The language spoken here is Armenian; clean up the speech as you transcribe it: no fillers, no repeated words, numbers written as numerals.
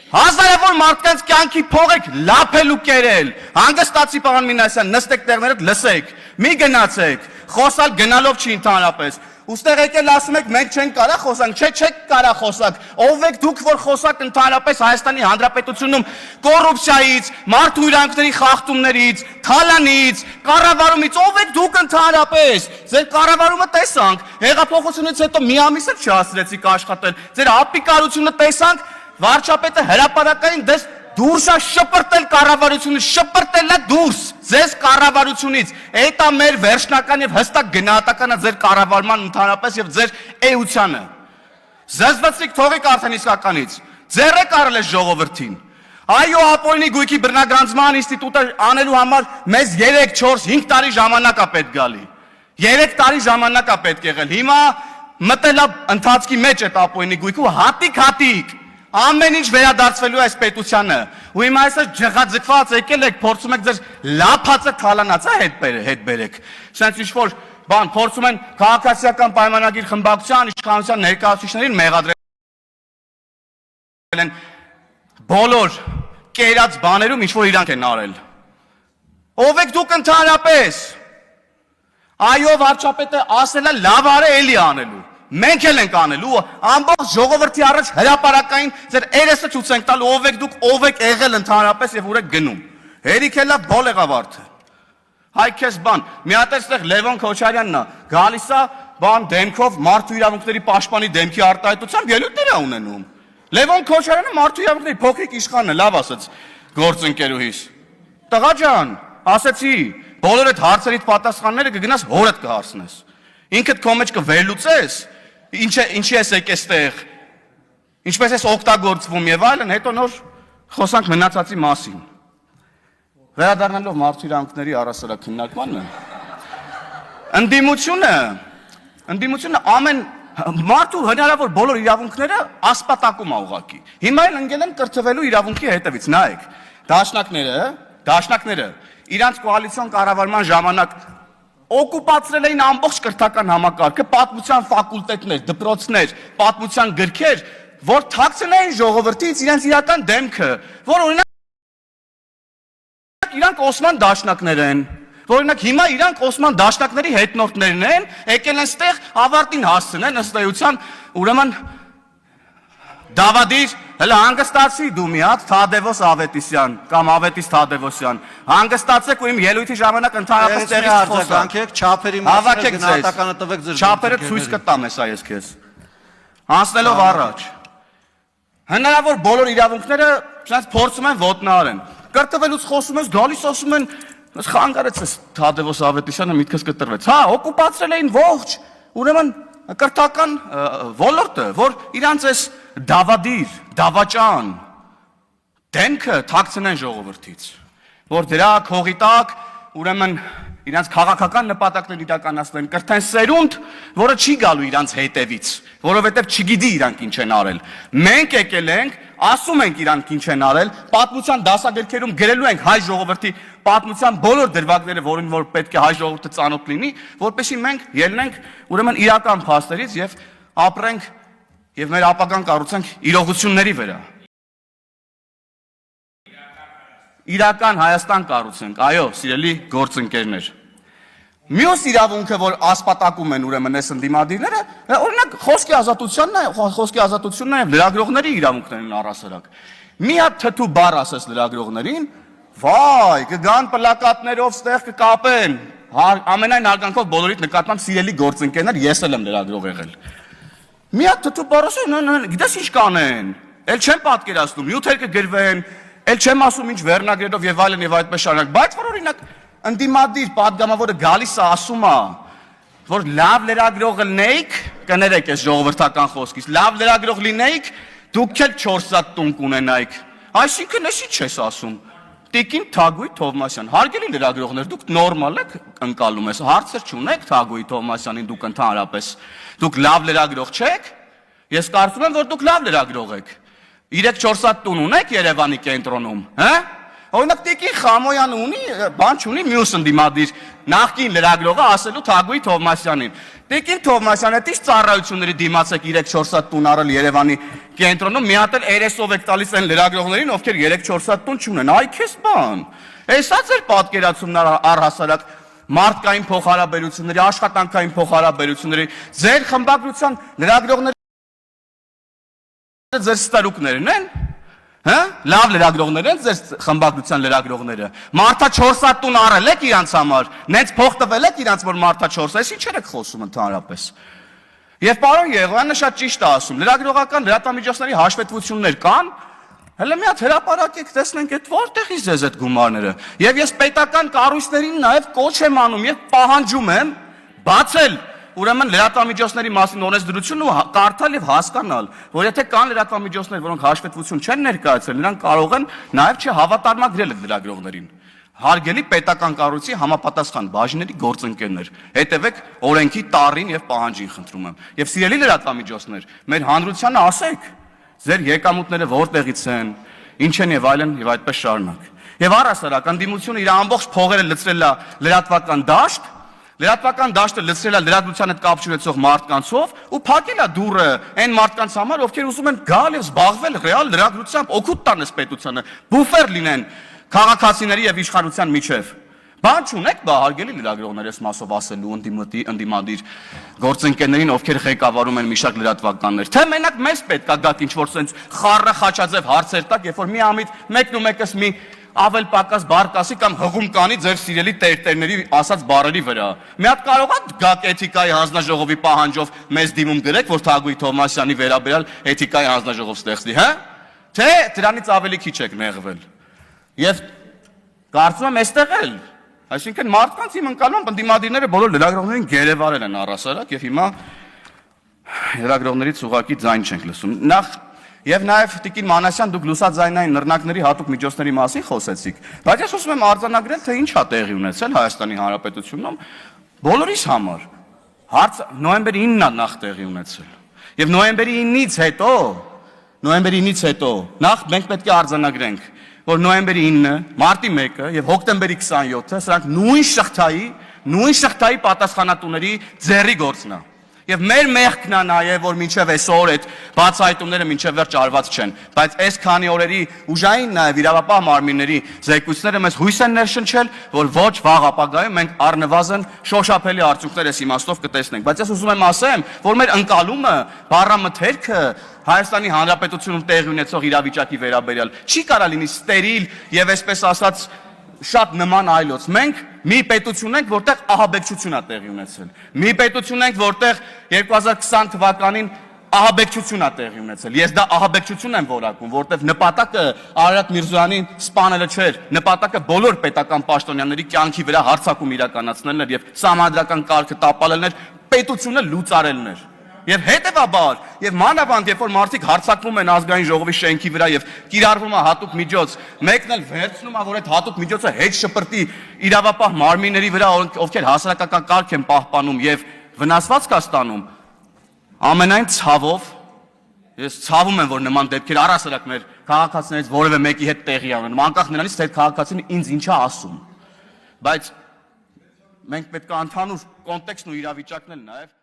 Հազարավոր մարդկանց կյանքի փողեք լափել ու կերել։ Հանգստացի պարոն Մինասյան, նստեք տեղներդ լսեք։ Մի գնացեք, խոսալ գնալով չի ընդհանրապես։ Ուստեղ եկել ասում եք մենք չենք կարա խոսանք, չէ, չեք կարա խոսակ։ Ով եք դուք որ խոսակ ընդհանրապես Հայաստանի Հանրապետությունում կոռուպցիայից, մարդու իրավունքների խախտումներից, թալանից, կառավարումից, ով եք դուք ընդհանրապես։ Ձեր կառավարումը տեսանք, հեղափոխությունից հետո մի ամիս էլ չհասցրեցիք աշխատել։ Ձեր ապիկարությունը տեսանք, վարչապետը հրապարակային դες դուրս է շպրտել կառավարությունից, շպրտել է դուրս ձեզ կառավարությունից։ Այդ է մեր վերջնական եւ հստակ գնահատականը ձեր կառավարման ընդհանրապես եւ ձեր էությանը։ Զզվացրիք թողեք արդեն իսկականից։ Ձեռեք առել է ժողովրդին։ Այո, ապօրինի գույքի բռնագրանցման ինստիտուտը անելու համար մեզ 3, 4, 5 տարի ժամանակ է պետք գալի։ 3 տարի ժամանակ է պետք եղել։ Հիմա մտել է ընթացքի մեջ այդ ապօրինի գույքը հատիկ ամեն ինչ վերադարձվելու է այս պետությանը։ Ու հիմա այսպես ջղաձգված եկել եք, փորձում եք ձեր լափածը թալանացա հետ բերեք։ Սենց ինչ-որ բան փորձում են քաղաքացիական պայմանագիր խմբակցության իշխանության ներկայացուցիչներին մեղադրել են բոլոր կերած բաներում ինչ-որ իրանք են արել։ Ով եք դուք ընդհանրապես։ Այո, վարչապետը ասել է լավ արե էլի անելու։ Մենք էլ ենք անելու, ամբողջ ժողովրդի առաջ հրապարակային ձեր երեսը ցույց ենք տալու, ով եք դուք, ով եք եղել ընդհանրապես եւ ուր եք գնում։ Հերիք էլա բոլ եղավարդը։ Հայ քեզ բան, մի հատ էստեղ Լևոն Քոչարյանն է, գալիս է բան դեմքով մարդու իրավունքների պաշտպանի դեմքի արտահայտությամբ ելույթներ է ունենում։ Լևոն Քոչարյանը մարդու իրավունքների փոքրիկ իշխանն է, լավ ասաց գործընկերուհիս։ Տղա ջան, ասեցի, բոլոր այդ հարցերիդ պատասխանները կգնաս հորդ կհարցնես։ Ինքդ քո մեջ կվերլուծես ինչի ես եկես տեղ, ինչպես ես օգտագործվում եւ այլն, հետո նոր խոսանք մնացածի մասին։ Վերադառնալով մարդու իրավունքների առասարակ քննարկմանը, ընդդիմությունը ամեն մարդու հնարավոր բոլոր իրավունքները ասպատակում է ուղղակի։ Հիմա էլ ընկել են կրթվելու իրավունքի հետևից, նայեք, դաշնակները իրանց կոալիցիոն կառավարման ժամանակ օկուպացրել էին ամբողջ կրթական համակարգը, պատմության ֆակուլտետներ, դպրոցներ, պատմության գրքեր, որ թաքցնեին ժողովրդից իրենց իրական դեմքը, որ օրինակ իրանք Օսման դաշնակներ են, որ օրինակ հիմա իրանք Օսման դաշնակների հետնորդներն են, եկել են ստեղ ավարտին հասցնեն ըստ էության, ուրեմն Դավադիր, հələ հանգստացի դու մի հատ Թադևոս Ավետիսյան կամ Ավետիս Թադևոսյան, հանգստացեք ու իմ ելույթի ժամանակ ընդհանրապես տեղից խոսանք, չափերի մասին գնահատականը տվեք ձեր չափերը ցույց կտամ էսա ես քեզ։ Անցնելով առաջ։ Հնարավոր բոլոր իրավունքները ցած փորձում են ոտնահարեն։ Կրթվելուց խոսում ես, գալիս ասում են, խանգարեցես Թադևոս Ավետիսյանը միտքս կտրվեց։ Հա, օկուպացրել էին ողջ, ուրեմն կրթական ոլորտը, որ իրանց էս դավադիր, դավաճան դեմքը թաքցնեն ժողովրդից, որ դրա քողի տակ ուրեմն իրանց քաղաքական նպատակներ իրականացնեն, կրթեն սերունդ, որը չի գալու իրանց հետևից, որովհետև չգիտի իրանք ինչ են արել։ Մենք եկել ենք, ասում ենք իրանք ինչ են արել, պատմության դասագրքերում գրելու ենք հայ ժողովրդի պատմության բոլոր դրվագները, որին որ պետք է հայ ժողովուրդը ծանոթ լինի, որպեսզի մենք ելնենք ուրեմն իրական փաստերից եւ ապրենք եւ մեր ապագան կառուցենք իրողությունների վրա։ Իրական Հայաստան կառուցենք, այո, սիրելի գործընկերներ։ Մյուս իրավունքը, որ ասպատակում են ուրեմն այս ընդդիմադիրները, օրինակ խոսքի ազատությունն է եւ լրագրողների իրավունքներն առասարակ։ Մի հատ թթու բառ ասես լրագրողներին, վայ, կգան պլակատներով ստեղ կկապեն։ Ամենայն արգանքով բոլորիդ նկատմամբ սիրելի գործընկերներ, ես էլ եմ լրագրող եղել։ Մի հատ թթու բառ ասեն, գիտես ինչ կանեն։ Էլ չեմ պատկերացնում, նյութեր կգրվեն, էլ չեմ ասում ինչ վերնագրերով եւ այլն եւ այդպես շարունակ, բայց որ օրինակ ընդդիմադիր падգամավորը գալիս է ասում է, որ լավ լրագրող լինեիք, կներեք այս ժողովրդական խոսքից, լավ լրագրող լինեիք, դուք էլ 4 սատ տուն կունենայիք։ Այսինքն էս ինչ ես ասում։ Տիկին Թագուհի Թովմասյան, հարգելի լրագրողներ, դուք նորմալ եք ընկալում ես, հարցեր չունեք Թագուհի Թովմասյանին դուք ընդհանրապես, դուք լավ լրագրող չեք։ Ես կարծում եմ, որ դուք լավ լրագրող եք։ 3-4 հատ տուն ունեք Երևանի կենտրոնում, հա? Օրինակ Տիկին Խամոյանը ունի, բան չունի մյուս ընդդիմադիր նախկին լրագրողը ասելու Թագուհի Թովմասյանին։ Տիկին Թովմասյանը դից ծառայությունների դիմաց եք 3-4 հատ տուն առել Երևանի կենտրոնում, մի հատ էլ երեսով եք տալիս այն լրագրողներին, ովքեր 3-4 հատ տուն չունեն, այ քեզ բան։ Էսա ձեր պատկերացումն առհասարակ մարդկային փոխհարաբերությունների, աշխատանքային փոխհարաբերությունների, ձեր խմբագրության լրագրողները ձեր ստարուկներն են, հա? Լավ լրագրողներ են ձեր խմբագրության լրագրողները։ Մարդա 4 հատ տուն առել եք իրանց համար, նենց փող տվել եք իրանց, որ մարդա 4, այս ինչեր եք խոսում ընդհանրապես։ Եվ պարոն Եղոյանը շատ ճիշտ է ասում, լրագրողական լրատվամիջոցների հաշվետվություններ կան, հələ մի հատ հրապարակեք, տեսնենք այդ որտեղից ձեզ այդ գումարները։ Եվ ես պետական կառույցներին նաև կոչ եմ անում եւ պահանջում եմ բացել ուրեմն լրատվամիջոցների մասին օրենսդրությունն ու կարդալ եւ հասկանալ, որ եթե կան լրատվամիջոցներ, որոնք հաշվետվություն չեն ներկայացրել, նրանք կարող են նաև չհավատարմագրել այդ լրագրողներին։ Հարգելի պետական կառույցի համապատասխան բաժինների գործընկերներ, հետևեք օրենքի տառին եւ պահանջին, խնդրում եմ։ Եվ սիրելի լրատվամիջոցներ, մեր հանրությանը ասեք, ձեր եկամուտները որտեղից են, ինչ են եւ այլն եւ այդպես շարունակ։ Եվ առհասարակ ընդդիմությունը իր ամբողջ փողերը լցրել է լրատվական դաշտ, լրատվական դաշտը լցրել է լրատվության հետ կապ չունեցող մարդկանցով ու փակել է դուռը այն մարդկանց համար, ովքեր ուզում են գալ եւ զբաղվել ռեալ լրագրությամբ, օգուտ տան պետությանը, բուֆեր լինեն քաղաքացիների եւ իշխանության միջև։ Բան չունեք, բա հարգելի լրագրողներ, ես մասով ասելու ընդդիմադիր գործընկերներին, ովքեր ղեկավարում են մի շարք լրատվականներ, թե մենակ մեզ պետք է գաք ինչ որ sense խառը խաչաձև հարցեր տակ, երբ որ մի ամիտ մեկն ու մեկս մի ավել պակաս բարկասի կամ հղում կանի ձեր սիրելի տերտերների ասած բառերի վրա։ Մի հատ կարող է գաք էթիկայի հանձնաժողովի պահանջով մեզ դիմում գրեք, որ Թագուհի Թովմասյանի վերաբերյալ էթիկայի հանձնաժողով ստեղծվի, հա? Թե դրանից ավելի քիչ եք նեղվել։ Եվ կարծում եմ այստեղ էլ, այսինքն մարդկանց իմ ընկալում ընդդիմադիրները բոլոր լրագրողներին գերեվարել են առհասարակ եւ հիմա լրագրողներից ուղակի ձայն չենք լսում։ Նախ Եվ նաև Տիկին Մանասյան, դուք լուսաձայնային նռնակների հատուկ միջոցների մասին խոսեցիք, բայց ես ուզում եմ արձանագրել, թե ինչ է տեղի ունեցել Հայաստանի Հանրապետությունում բոլորիս համար։ Հարց նոյեմբերի 9-ն է նախ տեղի ունեցել։ Եվ նոյեմբերի 9-ից հետո նախ մենք պետք է արձանագրենք, որ նոյեմբերի 9-ը, մարտի 1-ը եւ հոկտեմբերի 27-ը սրանք նույն շղթայի պատասխանատուների ձեռի գործն է։ Եվ մեր մեղքն է նաև, որ մինչև այսօր այդ բացահայտումները մինչև վերջ արված չեն, բայց այս քանի օրերի ուժային նաև իրավապահ մարմինների զեկույցները մեզ հույս են ներշնչել, որ ոչ վաղ ապագայում մենք առնվազն շոշափելի արդյունքներ այս իմաստով կտեսնենք։ Բայց ես ուզում եմ ասեմ, որ մեր ընկալումը, բառամթերքը Հայաստանի Հանրապետությունում տեղի ունեցող իրավիճակի վերաբերյալ չի կարա լինի ստերիլ եւ այսպես ասած շատ նման այլոց։ Մենք մի պետություն ենք, որտեղ ահաբեկչություն է տեղի ունեցել։ Մի պետություն ենք, որտեղ 2020 թվականին ահաբեկչություն է տեղի ունեցել։ Ես դա ահաբեկչություն եմ որակում, որտեղ նպատակը Արարատ Միրզոյանին սպանելը չէր, նպատակը բոլոր պետական պաշտոնյաների կյանքի վրա հարձակում իրականացնելն էր եւ սահմանադրական կարգը տապալելն էր, պետությունը լուծարելն էր։ Եվ հետևաբար, եւ մանավանդ, երբ որ մարդիկ հարձակվում են ազգային ժողովի շենքի վրա եւ կիրառվում է հատուկ միջոց, մեկն էլ վերցնում է, որ այդ հատուկ միջոցը հետ շպրտի իրավապահ մարմինների վրա, ովքեր հասարակական կարգ են պահպանում եւ վնասվածք է ստանում, ամենայն ցավով ես ցավում եմ, որ նման դեպքեր առհասարակ մեր քաղաքացիներից որևէ մեկի հետ տեղի ունեն, անկախ նրանից, թե քաղաքացին ինձ ինչ է ասում։ Բայց մենք պետք է ընդհանուր կոնտեքստն ու իրավիճակն էլ նաեւ